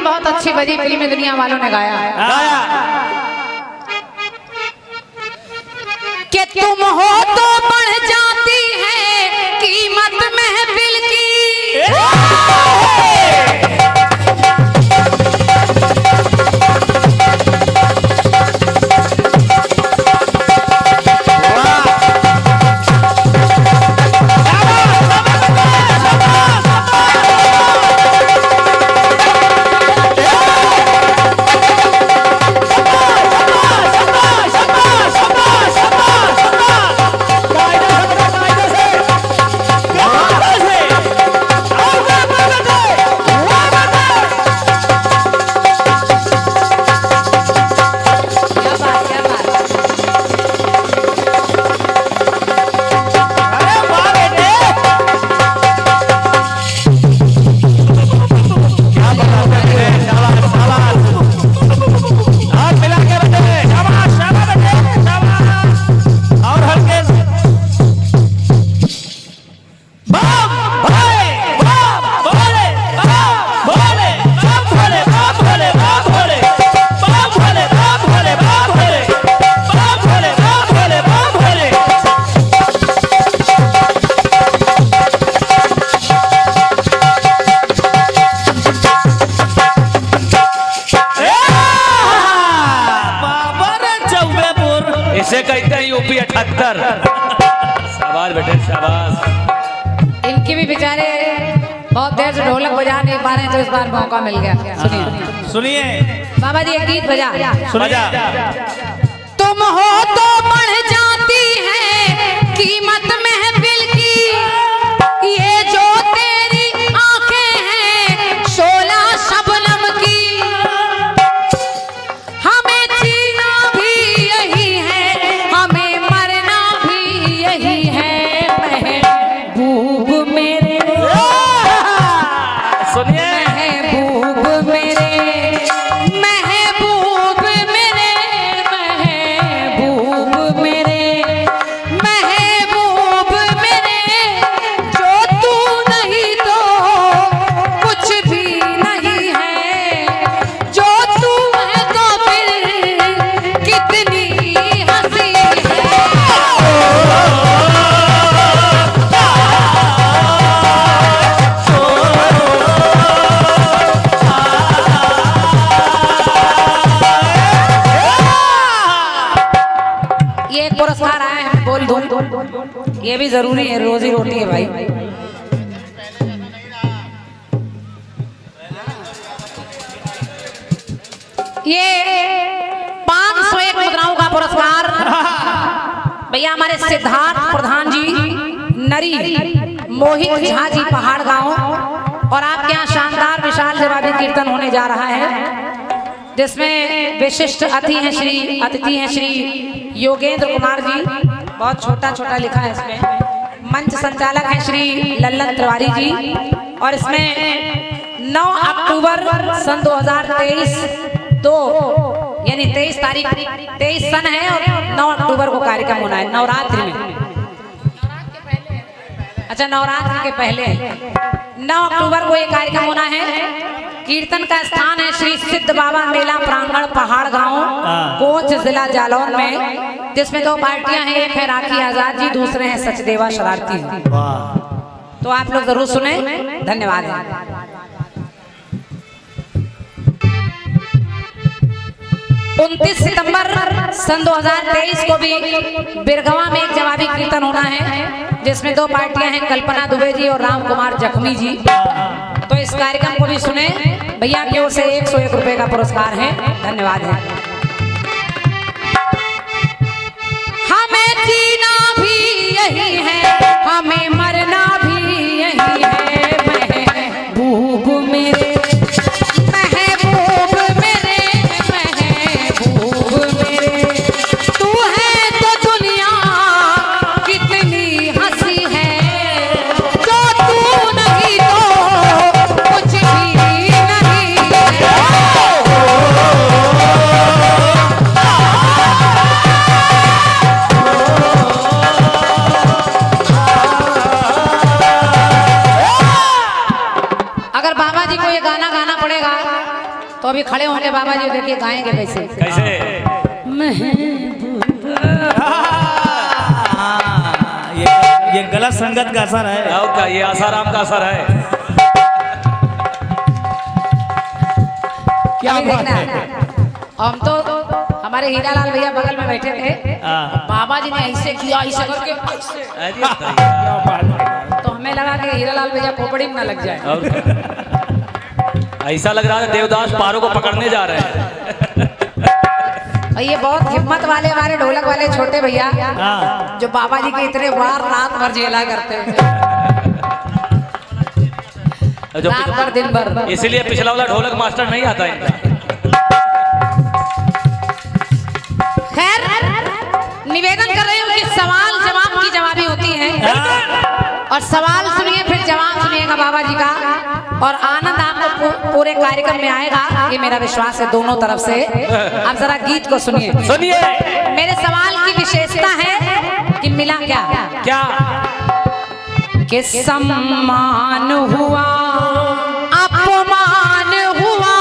बहुत अच्छी बजी, फिल्मी दुनिया वालों ने गाया कि तुम हो तो बढ़ जाती है कीमत महफिल की। इसे कहते हैं यूपी 78। शाबाश बेटे शाबाश। इनकी भी बेचारे बहुत देर से ढोलक बजा नहीं पा रहे, तो इस बार मौका मिल गया। सुनिए सुनिए बाबा जी एक गीत बजा। बजा। तुम हो तो बढ़ जाती है कीमत महफिल की, ये जो तेरी आंखें हैं 16 शबनम की। हमें जीना भी यही है, हमें मरना भी यही है, महबूब मेरे। सुनिए महबूब मेरे, महबूब मेरे, महबूब मेरे, महबूब मेरे, जो तू नहीं तो कुछ भी नहीं है, जो तू है तो फिर कितनी हंसी है। ये एक पुरस्कार आया है, बोल दूं, ये भी जरूरी है, रोजी रोटी है भाई। ये 501 मुद्राओं का पुरस्कार भैया हमारे सिद्धार्थ प्रधान जी नरी, मोहित झा जी पहाड़ गांव, और आपके यहाँ शानदार विशाल जवाबी कीर्तन होने जा रहा है, जिसमें विशिष्ट अतिथि हैं श्री योगेंद्र कुमार जी, बहुत छोटा छोटा लिखा है इसमें। मंच संचालक हैं श्री लल्लन तिवारी जी, और इसमें 9 अक्टूबर सन 2023 यानी 23 तारीख 23 सन है, और 9 अक्टूबर को कार्यक्रम होना है नवरात्रि में। अच्छा नवरात्रि के पहले 9 अक्टूबर को ये कार्यक्रम होना है। कीर्तन का स्थान है श्री सिद्ध बाबा मेला प्रांगण पहाड़ गांव, कोच जिला जालौन में, जिसमें 2 पार्टियां हैं, एक है राखी आजाद जी, दूसरे हैं सचदेवा शरारती। तो आप लोग जरूर सुने, धन्यवाद। 29 सितंबर सन 2023 को भी बिरगवा में एक जवाबी कीर्तन होना है, जिसमें 2 पार्टियां हैं, कल्पना दुबे जी और राम कुमार जख्मी जी। तो इस कार्यक्रम को भी सुने। भैया की ओर से 101 रुपए का पुरस्कार है, धन्यवाद है। हमें जीना भी यही है, हमें मरना भी यही है, महबूब मेरे, महबूब मेरे, महबूब मेरे, तू है तो दुनिया कितनी हंसी है, जो तू नहीं तो कुछ भी नहीं है। तो अभी खड़े होंगे बाबा जी, देखिए गाएंगे कैसे। कैसे? ये गलत संगत का असर है। और क्या, ये आसाराम का असर है। क्या अभी बात देखना, है। हम तो हमारे हीरालाल भैया बगल में बैठे थे, हाँ। बाबा जी ने ऐसे किया, ऐसे करके अरे बताइए। क्या बात है। तो हमें लगा कि हीरालाल भैया खोपड़ी में न लग जाए। और क्या? ऐसा लग रहा है देवदास पारों को पकड़ने जा रहे हैं। और ये बहुत हिम्मत वाले हमारे ढोलक वाले छोटे भैया, हाँ। जो बाबा जी के इतने वार रात भर झेला करते हैं, जो रात भर दिन भर। इसीलिए पिछला वाला ढोलक मास्टर नहीं आता इनका। खैर, निवेदन कर रही हूँ कि सवाल जवाब की जवाबी होती है, और सवाल सुनिए फिर जवाब सुनिएगा बाबा जी का, और आनंद आपको पूरे कार्यक्रम में आएगा, ये मेरा विश्वास है दोनों तरफ से। आप जरा गीत को सुनिए। सुनिए। मेरे सवाल की विशेषता है कि मिला क्या क्या? कि सम्मान हुआ, अपमान हुआ,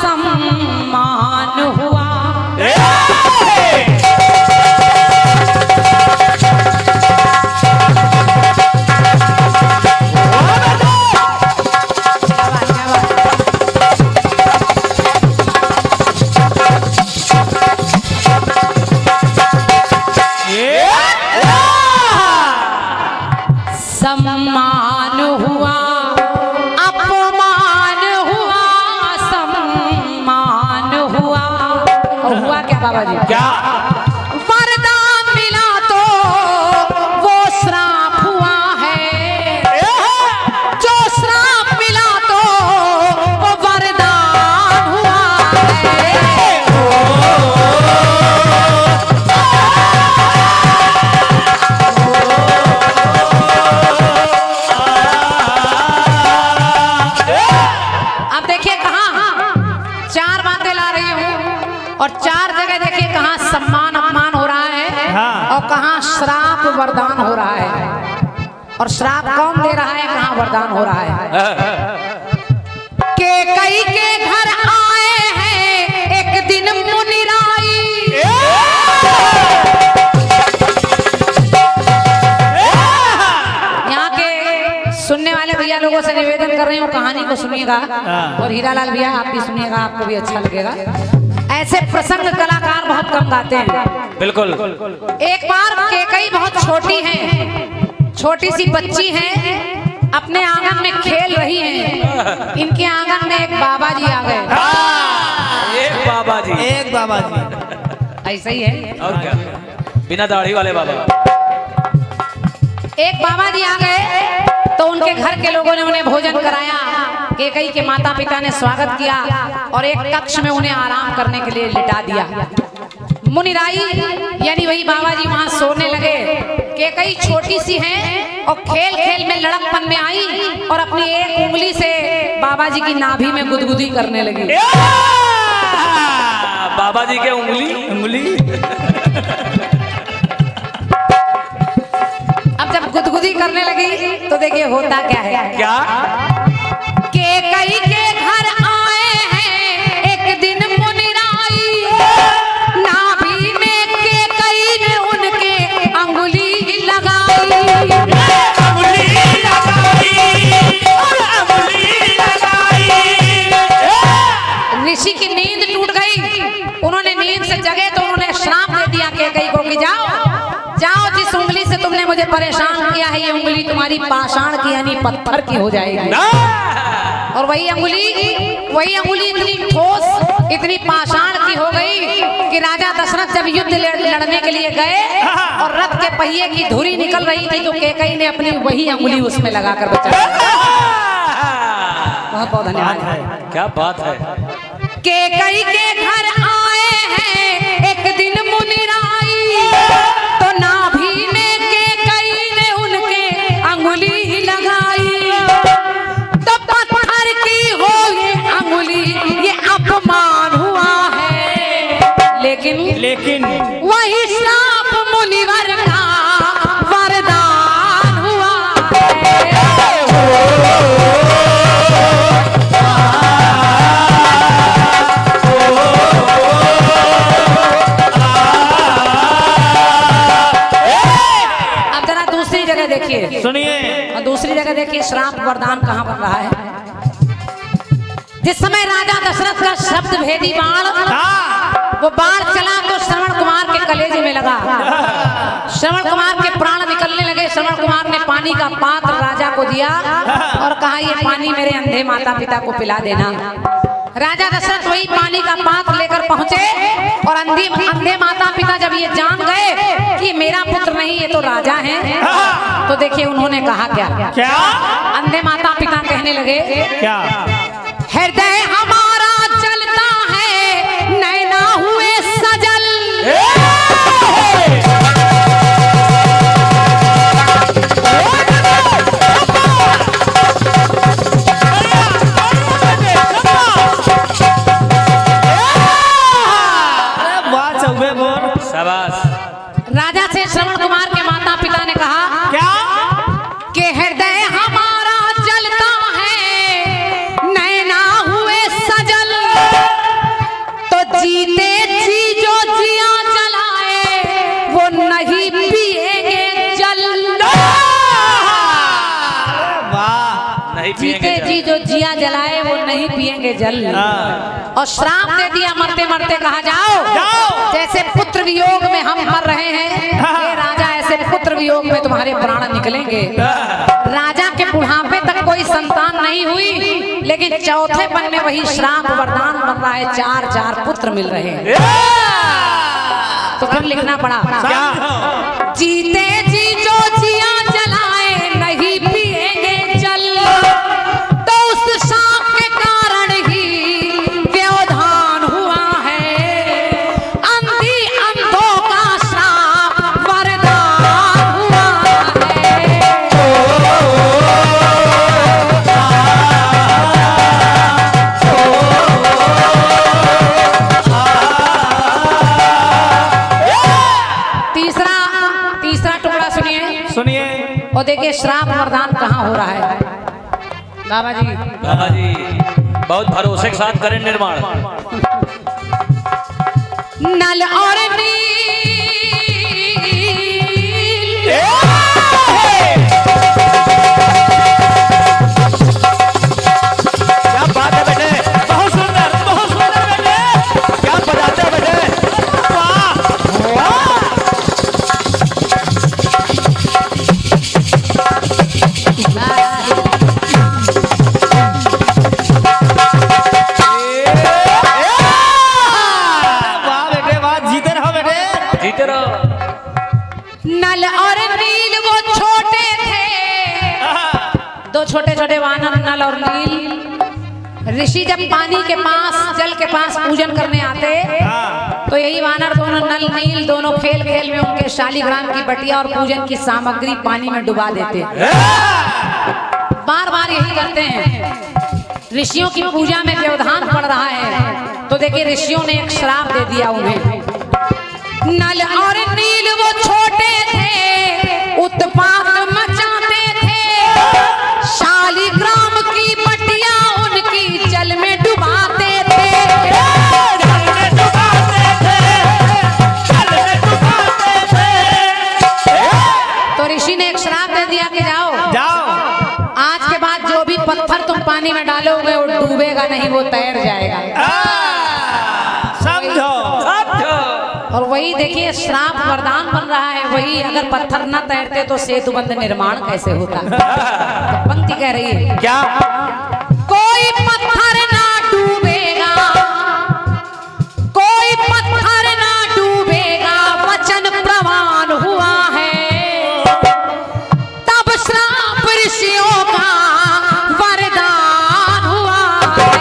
सम्मान हुआ। सम्मान हुआ, अपमान हुआ, सम्मान हुआ। और हुआ क्या बाबा जी? क्या? वरदान मिला तो वो श्राप हुआ है, जो श्राप मिला तो वो वरदान हुआ है। अब देखिए कहाँ चार बातें ला रही हूँ, और चार जगह देखिए कहाँ सम्मान अपमान हो रहा है, हाँ। और कहाँ श्राप वरदान हो रहा है। और श्राप कौन दे रहा है, कहाँ वरदान हो रहा है। के कई के घर आए हैं एक दिन मुनिराई, यहाँ के सुनने वाले भैया लोगों से निवेदन कर रही हूँ, कहानी को सुनिएगा, और हीरालाल भैया आप भी सुनिएगा, आपको भी अच्छा लगेगा। ऐसे प्रसंग कलाकार बहुत कम गाते हैं। बिल्कुल। एक बार केकई बहुत छोटी है, छोटी सी बच्ची है, अपने आंगन में खेल रही है। इनके आंगन में एक बाबा जी आ गए। एक बाबा जी। एक बाबा जी। ऐसा ही है। और क्या? बिना दाढ़ी वाले बाबा। एक बाबा जी आ गए तो उनके घर के लोगों ने उन्हें भोजन कराया। केकई के माता पिता ने स्वागत किया और एक कक्ष में उन्हें आराम करने के लिए लिटा दिया। मुनिराई यानी वही बाबा जी वहां सोने लगे। केकई छोटी सी हैं और खेल खेल में लड़कपन में आई और अपनी एक उंगली से बाबा जी की नाभि में गुदगुदी करने लगी। बाबा जी के उंगली अब जब गुदगुदी करने लगी तो देखिए होता क्या है। क्या? केकई के घर आए हैं एक दिन मुनिराई, नाभि में केकई ने उनके अंगुली लगाई। ऋषि की नींद टूट गई। उन्होंने नींद से जगे तो उन्होंने श्राप दे दिया केकई को कि जाओ जाओ, जिस उंगली से तुमने मुझे परेशान किया है ये उंगली तुम्हारी पाषाण की यानी पत्थर की हो जाएगी। और वही अंगुली इतनी ठोस इतनी पाषाण की हो गई कि राजा दशरथ जब युद्ध लड़ने के लिए गए और रथ के पहिए की धुरी निकल रही थी तो केकई ने अपनी वही अंगुली उसमें लगाकर बचाया। बहुत बहुत धन्यवाद। क्या बात है। केकई के घर आए हैं एक दिन मुनिराई, तो नाभि में केकई ने उनके अंगुली लगाई। तो पत्थर की हो ये अंगुली ये अपमान हुआ है, लेकिन वही श्राप मुनिवर का वरदान हुआ है। जगह देखिए श्राप वरदान कहाँ बन रहा है। जिस समय राजा दशरथ का शब्द भेदी बाण, वो बाण चला तो श्रवण कुमार के कलेजे में लगा। श्रवण कुमार के प्राण निकलने लगे। श्रवण कुमार ने पानी का पात्र राजा को दिया और कहा, ये पानी मेरे अंधे माता पिता को पिला देना। राजा दशरथ वही पानी का पात्र लेकर पहुंचे और अंधे माता पिता जब ये जान गए कि मेरा पुत्र नहीं, ये तो राजा हैं, तो देखिए उन्होंने कहा क्या। अंधे माता पिता कहने लगे क्या? हृदय हमारा जलता है, नैना हुए सजल। शाबाश। राजा से श्रवण कुमार के माता पिता ने कहा क्या? कि हृदय हमारा जलता है, नैना हुए सजल, तो जीते जी जो जिया जलाए वो नहीं पिएंगे जल। वाह, नहीं जीते पिएंगे जी जो जिया जलाए वो नहीं पिएंगे जल। और श्राप दे दिया, मरते मरते कहा जाओ, जैसे पुत्र वियोग में हम मर रहे हैं, ये राजा ऐसे पुत्र वियोग में तुम्हारे प्राण निकलेंगे। राजा के बुढ़ापे तक कोई संतान नहीं हुई, लेकिन चौथे पन में वही श्राप वरदान बन रहा है, 4 पुत्र मिल रहे हैं। तो फिर लिखना पड़ा, जीते जी जो जिया जलाए नहीं पिएंगे जल, तो उस शाप के कारण ही व्यवधान हुआ है, अंधी अंधों का श्राप वरदान हुआ है। तीसरा टुकड़ा सुनिए और देखिए श्राप वरदान कहाँ हो रहा है। बाबा जी बहुत भरोसे के साथ करें निर्माण। नल और नील, क्या बात है बेटे, बहुत सुंदर बेटे, क्या बजाते हो बेटे, वाह वाह। जीते रहो। नल और नील वो छोटे थे, 2 छोटे वानर नल और नील। ऋषि जब पानी के पास, जल के पास पूजन करने आते, तो यही वानर दोनों नल नील दोनों खेल में उनके शालिग्राम की बटिया और पूजन की सामग्री पानी में डुबा देते। बार यही करते हैं। ऋषियों की पूजा में व्यवधान पड़ रहा है, तो देखिए ऋषियों ने एक श्राप दे दिया उन्हें। नल और नील वो छोटे थे, उत्पात मचाते थे, शालिग्राम की बटिया उनकी जल में डुबाते थे। तो ऋषि ने एक श्राप दे दिया कि जाओ आज के बाद जो भी पत्थर तुम पानी में डालोगे वो डूबेगा नहीं, वो तैर जाएगा। समझो। और वही देखिए श्राप वरदान बन रहा है। वही अगर पत्थर न तैरते तो सेतुबंध निर्माण कैसे होता। तो पंक्ति कह रही है क्या? कोई पत्थर ना डूबेगा, कोई पत्थर ना डूबेगा, वचन प्रमाण हुआ है, तब श्राप ऋषियों का वरदान हुआ है।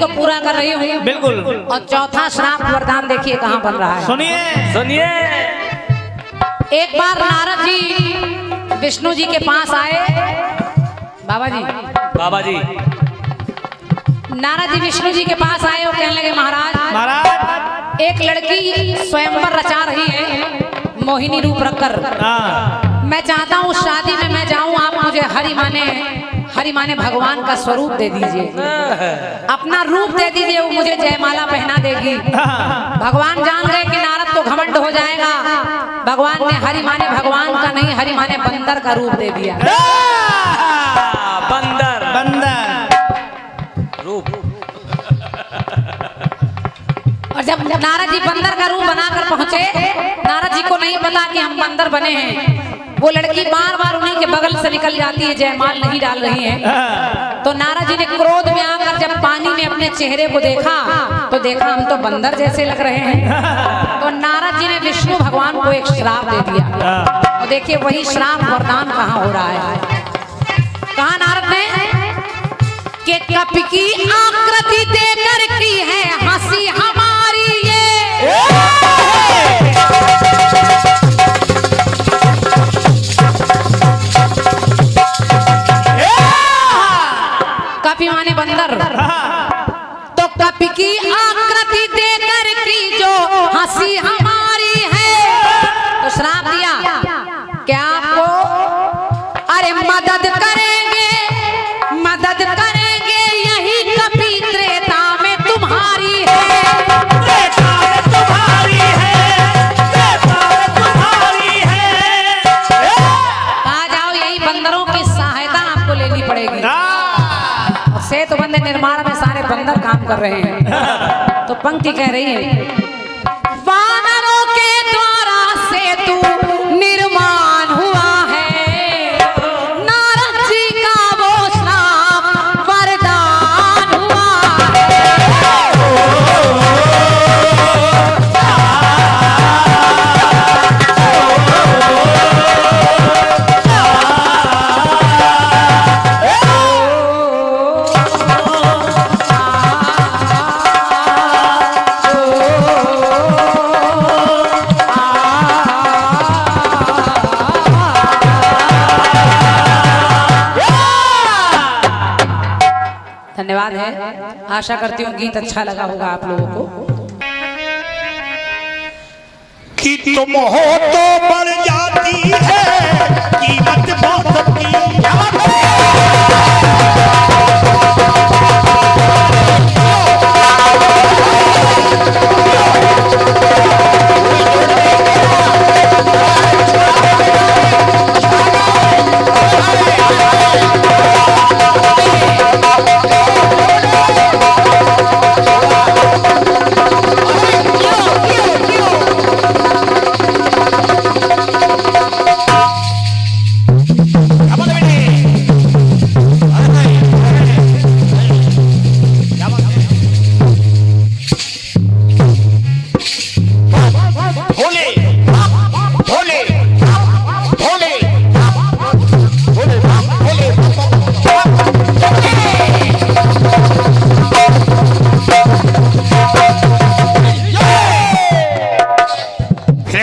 पूरा कर रही हूँ बिल्कुल। और चौथा श्राप वरदान देखिए कहाँ बन रहा है। सुनिए। एक बार नारद जी विष्णु जी के पास आए। बाबा जी नारद जी विष्णु जी के पास आए और कहने लगे, महाराज एक लड़की स्वयंवर रचा रही है, मोहिनी रूप रखकर। मैं चाहता हूँ शादी में मैं जाऊँ, आप मुझे हरि माने हरि माने भगवान का स्वरूप दे दीजिए, अपना रूप दे दीजिए, वो मुझे जयमाला पहना देगी। भगवान जान गए कि नारद तो घमंड हो जाएगा। भगवान ने हरि माने भगवान का नहीं, हरि माने बंदर का रूप दे दिया। बंदर बंदर रूप। और जब नारद जी बंदर का रूप बनाकर पहुंचे, नारद जी को नहीं पता कि हम बंदर बने हैं। वो लड़की बार बार उन्हीं के बगल से निकल जाती है, जयमाल नहीं डाल रही है। तो नारद जी ने क्रोध में आकर जब पानी में अपने चेहरे को देखा तो देखा हम तो बंदर जैसे लग रहे हैं। तो नारद जी ने विष्णु भगवान को एक श्राप दे दिया। और देखिए वही श्राप वरदान कहाँ हो रहा है। कहा नारद ने कि कपि की आकृति देकर की है हंसी हमारी ये, कपि माने बंदर, तो कपि की आकृति देकर की जो हंसी हमारी है। तो श्राप दिया क्या आपको, अरे मदद करेंगे, मदद करेंगे यही कपि त्रेता में तुम्हारी है, त्रेता में तुम्हारी है, त्रेता में तुम्हारी है। कहा जाओ यही बंदरों की सहायता आपको लेनी पड़ेगी। सेतु बंद निर्माण में सारे बंदर काम कर रहे हैं। तो पंक्ति कह रही है, वानरों के द्वारा सेतु निर्माण हुआ है, नारद जी का वो श्राप वरदान हुआ धन्यवाद है। आशा करती हूँ गीत अच्छा लगा होगा आप लोगों को। कि तुम हो तो बढ़ जाती है कीमत बहुत की।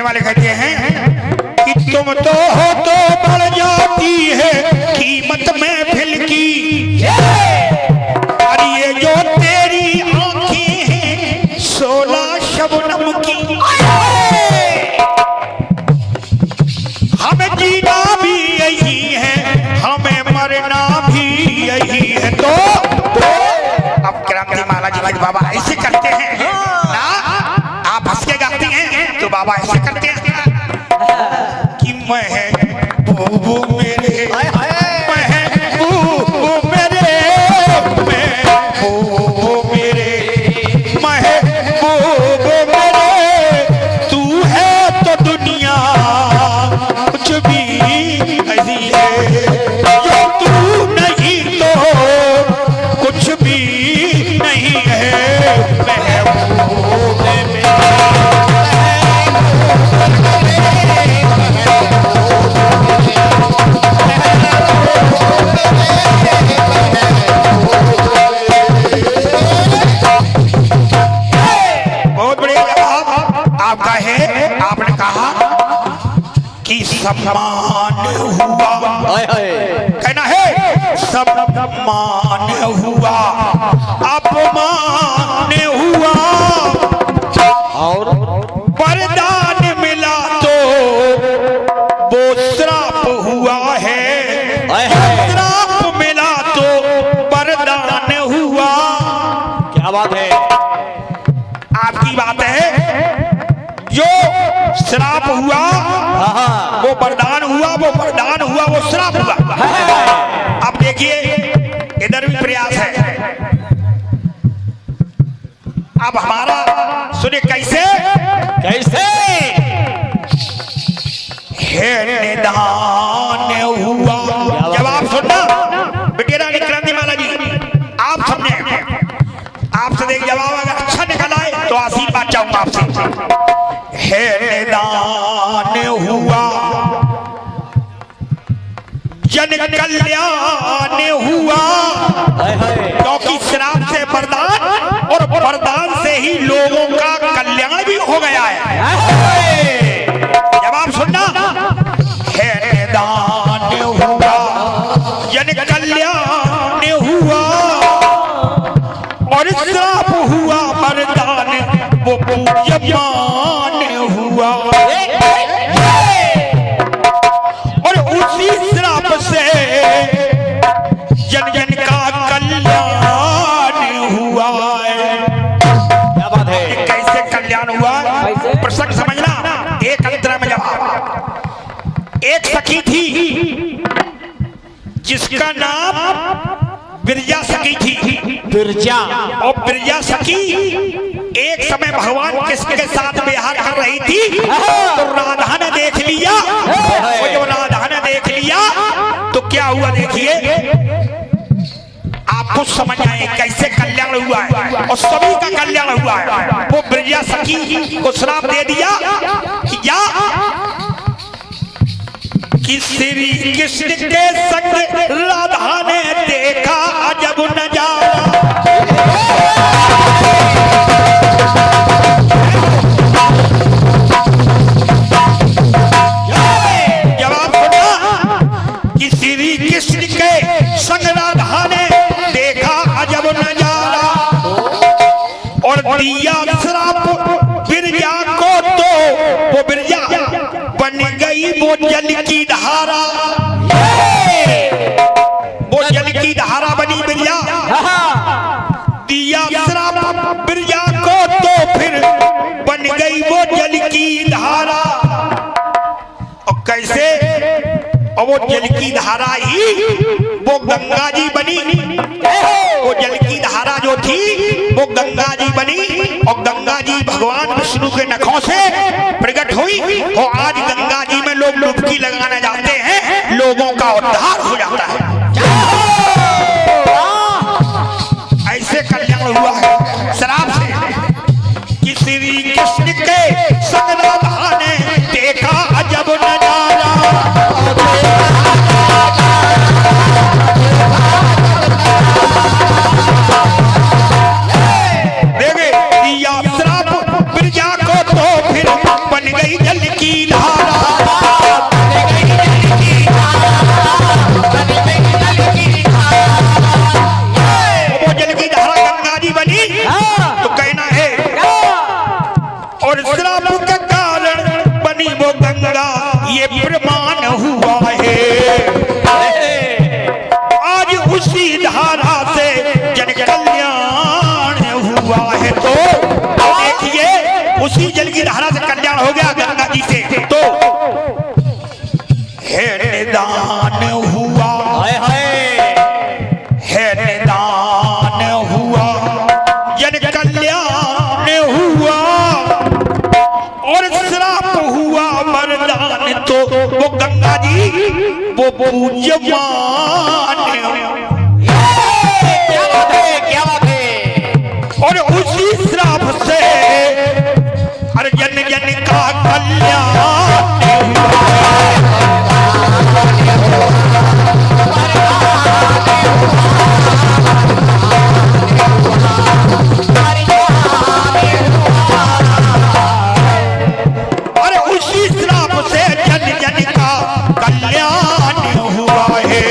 वाले कहते हैं कि तुम तो हो तो बढ़ जाती है कीमत महफिल की। और ये जो तेरी आंखें हैं 16 शबनम की। हमें जीना भी यही है, हमें मरना भी यही है। तो अब क्रांति माला जी बाबा ऐसे करते हैं ना, आप हंस के गाती हैं तो बाबा ऐसे करते हैं कि महबूबू मेरे, महबूबू मेरे, महबूबू मेरे, महबूबू मेरे, तू है तो दुनिया कुछ भी नहीं है, जो तू नहीं तो कुछ भी नहीं है। महबूबू मेरे आपका है। आपने कहा कि सम्मान हुआ, कहना है सम्मान हुआ, अपमान हुआ, और वरदान मिला तो वो श्राप हुआ है, श्राप मिला बात है। आपकी बात है, जो श्राप हुआ वो वरदान हुआ, वो वरदान हुआ वो श्राप हुआ। अब देखिए इधर भी प्रयास है। अब हमारा सुने कैसे कैसे है निदान हुआ। जवाब सुनना बेटेरा क्रांति माला जी, आप समझे, आपसे देख जवाब अगर अच्छा निकल आए तो आशीर्वाद चाहूंगा आपसे। है निदान हुआ, जन कल्याण हुआ, क्योंकि श्राप से वरदान और वरदान से ही लोगों का कल्याण भी हो गया है। जवाब सुनना, है निदान हुआ, जन कल्याण हुआ, और श्राप हुआ वरदान वो पूज्यमान हुआ। और उसी श्राप से जन जन का कल्याण हुआ है। क्या बात है। कैसे कल्याण हुआ प्रसंग समझना। एक अंतरा में जवाब, एक सखी थी जिसका नाम बिरजा सखी थी। बिरजा और बिरजा सखी एक समय भगवान कृष्ण के साथ विहार कर रही थी, तो राधा ने देख लिया। और जब राधा ने देख लिया तो क्या हुआ देखिए, आप कुछ समझ आए कैसे कल्याण हुआ है और सभी का कल्याण हुआ है। वो बिरजा सखी को श्राप दे दिया कि जा कि श्री कृष्ण के संग राधा ने देखा अजब नजारा। जवाब सुना कि श्री कृष्ण के संग राधा ने देखा अजब नजारा और दिया श्राप बिरजा को, तो वो बिरजा बन गई वो जल की धारा। वो जल की धारा बनी बिरजा, दिया श्राप बिरजा को, तो फिर बन गई वो जल की धारा। और कैसे, और वो जल की धारा ही वो गंगा जी बनी। वो जल की धारा जो थी वो गंगा जी बनी, और गंगा जी भगवान विष्णु के नखों से प्रकट हुई। और आज गंगा जी में लोग डुबकी लगाने जाते हैं, लोगों का उद्धार हो जाता है। ऐसे कल्याण हुआ है श्राप से कि श्री कृष्ण के संग राधा ने देखा अजब नजारा। देखे दिया श्राप बिरजा को, तो फिर बन गई जल की धारा। वो जल की धारा गंगा जी बनी, तो कहना है और श्राप के कारण बनी वो गंगा, ये प्रमाण हुआ है। आज उसी धारा से जन कल्याण हुआ है। तो देखिए उसी जल की धारा से कल्याण हो गया गंगा जी से, तो है निदान हुआ, है निदान हुआ, जन कल्याण हुआ, और श्राप हुआ वरदान, तो वो गंगा जी वो पूज्यमान। क्या बात है, क्या बात है। और उसी श्राप से हर जन जन का कल्याण और उसी श्राप से जन जन का कल्याण हुआ है।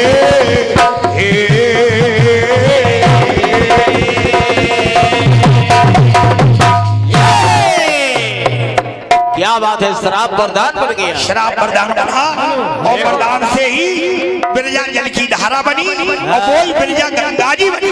क्या बात है, श्राप वरदान बन गया। श्राप वरदान बना, और वरदान से ही बिरजा जल की धारा बनी, और वही बिरजा गंगा जी बनी।